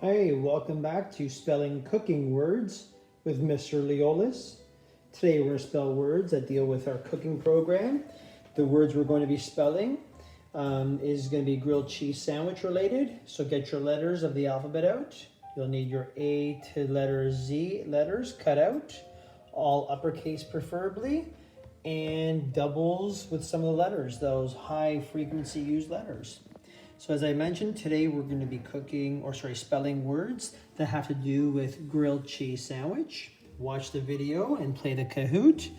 Hey, welcome back to Spelling Cooking Words with Mr. Leolis. Today we're going to spell words that deal with our cooking program. The words we're going to be spelling is going to be grilled cheese sandwich related. So get your letters of the alphabet out. You'll need your A to letter Z letters cut out, all uppercase preferably, and doubles with some of the letters, those high frequency used letters. So as I mentioned, today we're going to be spelling words that have to do with grilled cheese sandwich. Watch the video and play the Kahoot.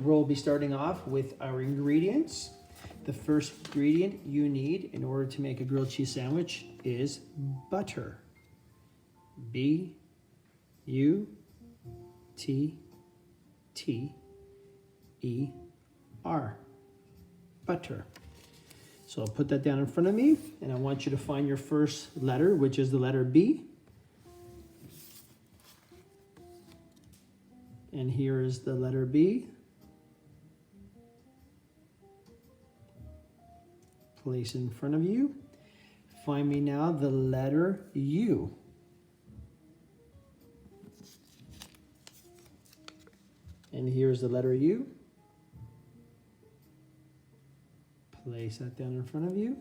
We'll be starting off with our ingredients. The first ingredient you need in order to make a grilled cheese sandwich is butter. B-U-T-T-E-R. Butter. So I'll put that down in front of me, and I want you to find your first letter, which is the letter B. And here is the letter B. Place in front of you. Find me now the letter U. And here's the letter U. Place that down in front of you.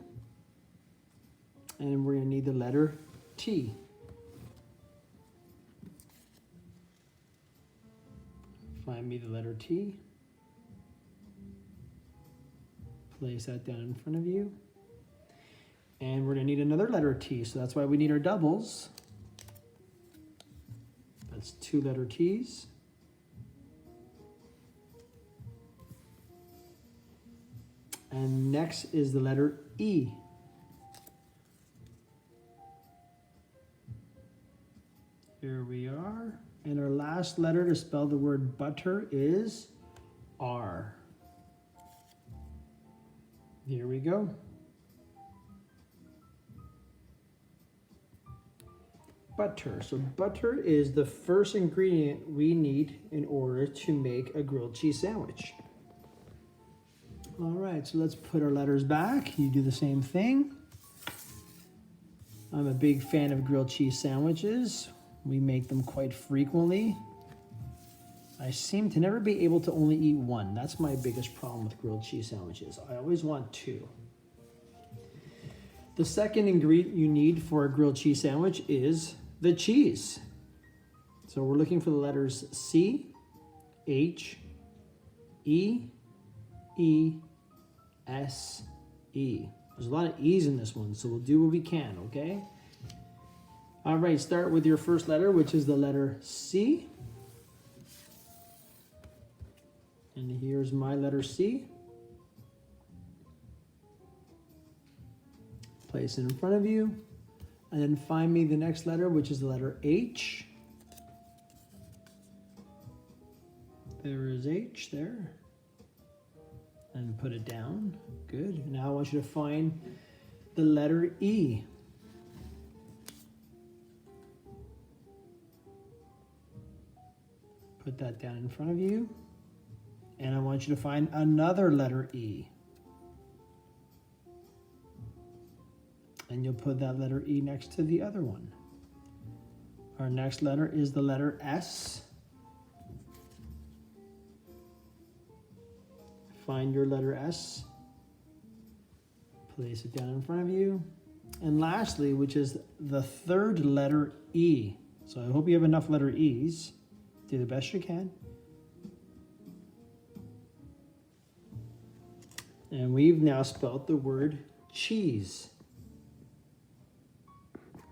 And we're going to need the letter T. Find me the letter T. Place that down in front of you. And we're going to need another letter T, so that's why we need our doubles. That's 2 letter T's. And next is the letter E. Here we are. And our last letter to spell the word butter is R. Here we go. Butter. So butter is the first ingredient we need in order to make a grilled cheese sandwich. All right, so let's put our letters back. You do the same thing. I'm a big fan of grilled cheese sandwiches. We make them quite frequently. I seem to never be able to only eat one. That's my biggest problem with grilled cheese sandwiches. I always want 2. The second ingredient you need for a grilled cheese sandwich is the cheese. So we're looking for the letters C, H, E, E, S-E. There's a lot of E's in this one, so we'll do what we can, okay? All right, start with your first letter, which is the letter C. And here's my letter C. Place it in front of you. And then find me the next letter, which is the letter H. There is H there. And put it down. Good. Now I want you to find the letter E. Put that down in front of you. And I want you to find another letter E. And you'll put that letter E next to the other one. Our next letter is the letter S. Find your letter S, place it down in front of you. And lastly, which is the third letter E. So I hope you have enough letter E's. Do the best you can. And we've now spelled the word cheese.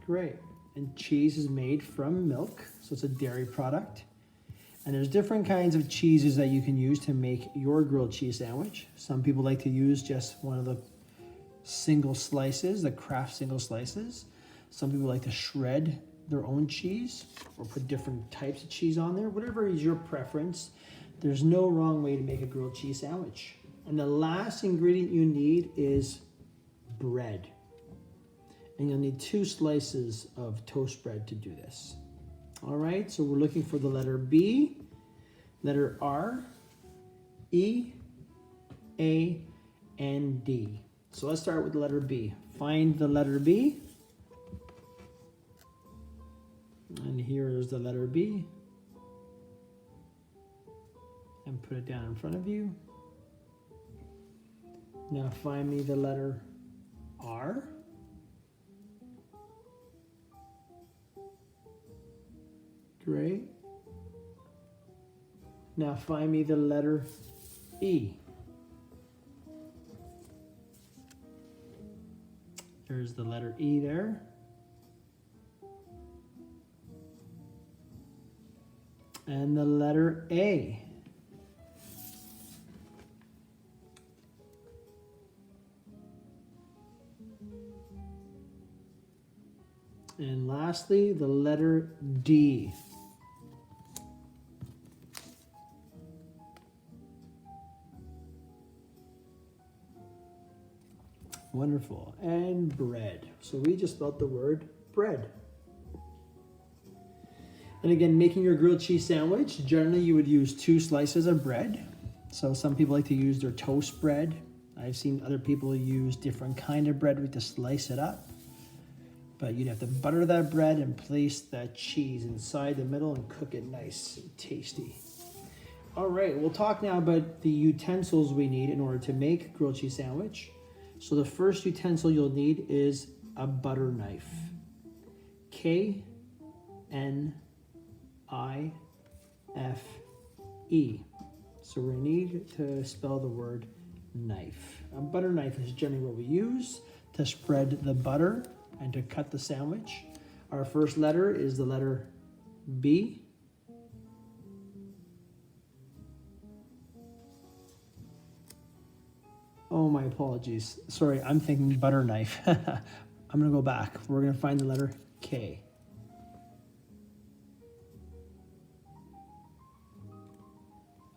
Great. And cheese is made from milk, so it's a dairy product. And there's different kinds of cheeses that you can use to make your grilled cheese sandwich. Some people like to use just one of the single slices, the Kraft single slices. Some people like to shred their own cheese or put different types of cheese on there. Whatever is your preference, there's no wrong way to make a grilled cheese sandwich. And the last ingredient you need is bread. And you'll need 2 slices of toast bread to do this. All right, so we're looking for the letter B, letter R, E, A, and D. So let's start with the letter B. Find the letter B. here is the letter B. And put it down in front of you. Now find me the letter R. Great. Now find me the letter E. There's the letter E there. And the letter A. And lastly, the letter D. Wonderful. And bread. So we just spelled the word bread. And again, making your grilled cheese sandwich, generally you would use 2 slices of bread. So some people like to use their toast bread. I've seen other people use different kind of bread to slice it up. But you'd have to butter that bread and place that cheese inside the middle and cook it nice and tasty. All right, we'll talk now about the utensils we need in order to make grilled cheese sandwich. So the first utensil you'll need is a butter knife. K-N-I-F-E. So we need to spell the word knife. A butter knife is generally what we use to spread the butter and to cut the sandwich. Our first letter is the letter B. Oh, my apologies. Sorry, I'm thinking butter knife. I'm gonna go back. We're gonna find the letter K.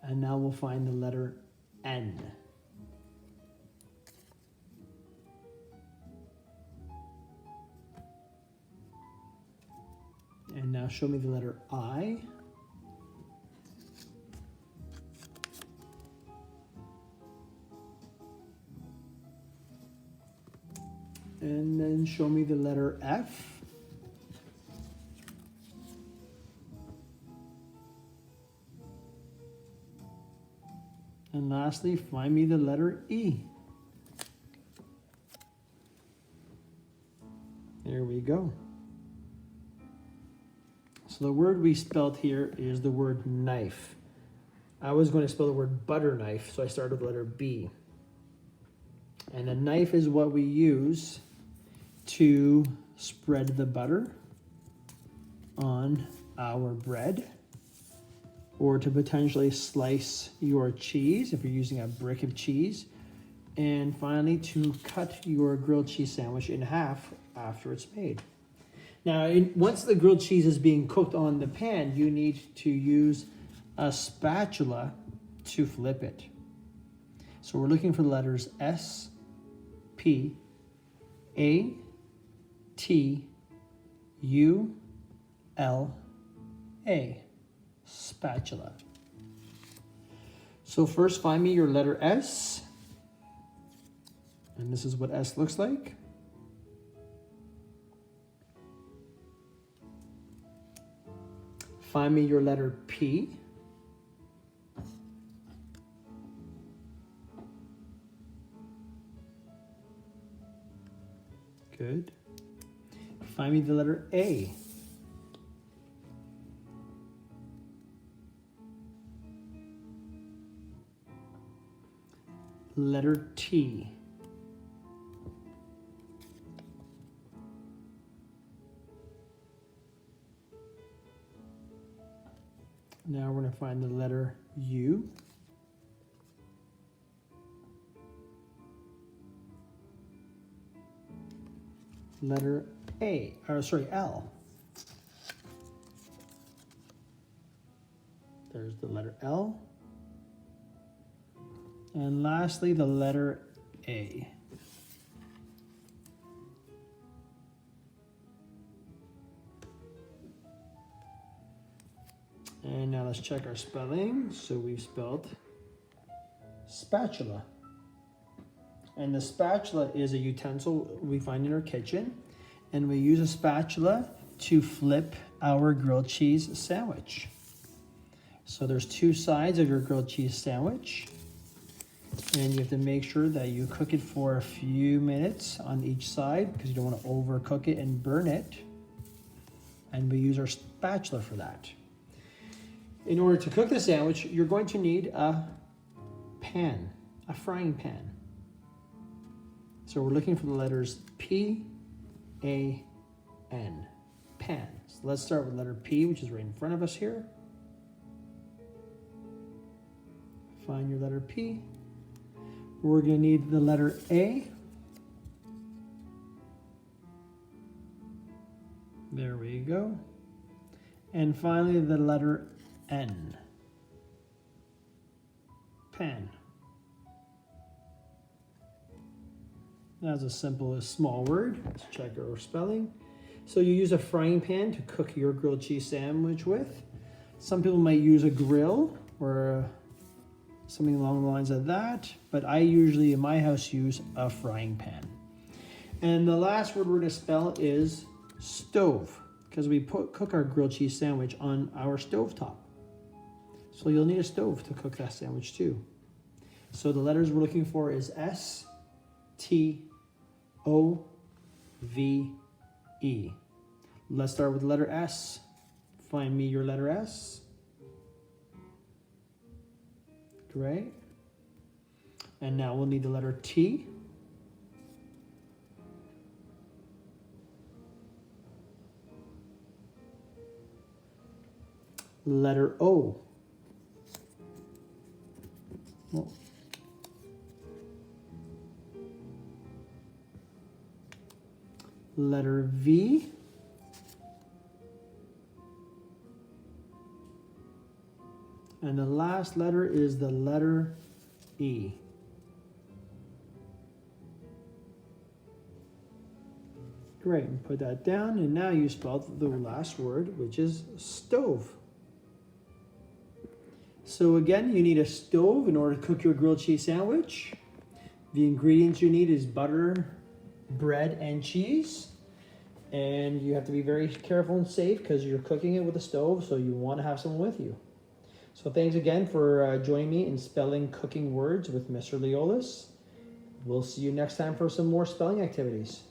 And now we'll find the letter N. And now show me the letter I. And then show me the letter F. And lastly, find me the letter E. There we go. So the word we spelled here is the word knife. I was going to spell the word butter knife, so I started with the letter B. And a knife is what we use to spread the butter on our bread, or to potentially slice your cheese if you're using a brick of cheese, and finally to cut your grilled cheese sandwich in half after it's made. Now, once the grilled cheese is being cooked on the pan, you need to use a spatula to flip it. So we're looking for the letters S, P, A, T, U, L, A. Spatula. So first find me your letter S. And this is what S looks like. Find me your letter P. Good. Find me the letter A. Letter T. Now we're going to find the letter U. Letter A, or sorry, L. There's the letter L. And lastly, the letter A. And now let's check our spelling. So we've spelled spatula. And the spatula is a utensil we find in our kitchen. And we use a spatula to flip our grilled cheese sandwich. So there's two sides of your grilled cheese sandwich, and you have to make sure that you cook it for a few minutes on each side because you don't want to overcook it and burn it. And we use our spatula for that. In order to cook the sandwich, you're going to need a pan, a frying pan. So we're looking for the letters P, A, N, pan. So let's start with letter P, which is right in front of us here. Find your letter P. We're going to need the letter A. There we go. And finally, the letter N. Pan. That's as simple as small word. Let's check our spelling. So you use a frying pan to cook your grilled cheese sandwich with. Some people might use a grill or something along the lines of that, but I usually in my house use a frying pan. And the last word we're going to spell is stove, because we cook our grilled cheese sandwich on our stove top. So you'll need a stove to cook that sandwich too. So the letters we're looking for is S, T, O, V, E. Let's start with the letter S. Find me your letter S. Great. And now we'll need the letter T. Letter O. Oh. Letter V. And the last letter is the letter E. Great, and put that down, and now you spelled the last word, which is stove. So again, you need a stove in order to cook your grilled cheese sandwich. The ingredients you need is butter, bread, and cheese. And you have to be very careful and safe because you're cooking it with a stove, so you want to have someone with you. So thanks again for joining me in spelling cooking words with Mr. Leolis. We'll see you next time for some more spelling activities.